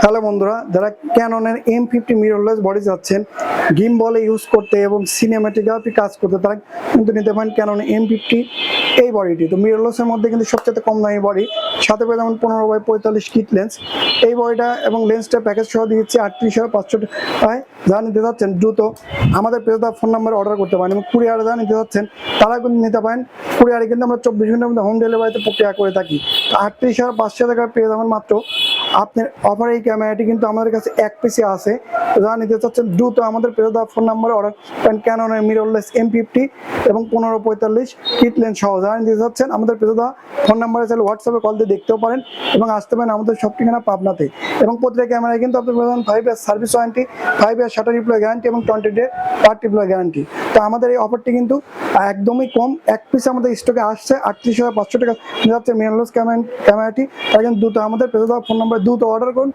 Hello বন্ধুরা, যারা ক্যাননের M50 mirrorless body চাচ্ছেন গিম্বলে ইউজ করতে এবং সিনেমাটোগ্রাফি কাজ করতে, তারা কিন্তু নিতে পারেন ক্যানন M50 এই বডিটি। তো মিররলেসের মধ্যে কিন্তু সবচেয়ে কম দামি বডি, সাথে পেয়ে যেমন 15x45 কিট লেন্স। এই বডিটা এবং লেন্সটা প্যাকেজ সহ দিচ্ছি 38,500 টাকায়। যারা নিতে চাচ্ছেন দ্রুত আমাদের পেজটা ফোন নাম্বারে অর্ডার করতে পারেন, এবং কুরিয়ারে যারা নিতে চাচ্ছেন তারা কিন্তু নিতে পারেন। কুরিয়ারে কিন্তু আমরা 24 ঘন্টার মধ্যে হোম ডেলিভারিতে প্রক্রিয়া করে থাকি। 38,500 টাকা পেয়ে যাবেন মাত্র। আপনার অফার এই ক্যামেরাটি কিন্তু আমাদের কাছে এক পিসে আছে। যারা নিতে চাচ্ছেন দ্রুত আমাদের পেজ দেওয়া ফোন নাম্বারে অর্ডার করেন ক্যাননের মিররলেস M50 এবং 15x45 কিট লেন্স সহ। যারা নিতে চাচ্ছেন আমাদের পেজ দেওয়া ফোন নাম্বারে চাইলে হোয়াটসঅ্যাপে কল দিয়ে দেখতেও পারেন এবং আসতে পারেন আমাদের সব ঠিকানা পাবনাতে। এবং প্রতিটা ক্যামেরায় কিন্তু আপনি পাবেন 5 ইয়ার সার্ভিস ওয়ারেন্টি, 5 ইয়ার শাটার রিপ্লাই গ্যারান্টি এবং 20 ডে পার্ট রিপ্লাই গ্যারান্টি। তো আমাদের এই অফারটি কিন্তু একদমই কম, এক পিস আমাদের স্টকে আসছে 38,500 টাকা যাচ্ছে মিররলেস ক্যামেরাটি। তাই কিন্তু দ্রুত আমাদের পেজ দেওয়া ফোন নাম্বারে দ্রুত অর্ডার করুন।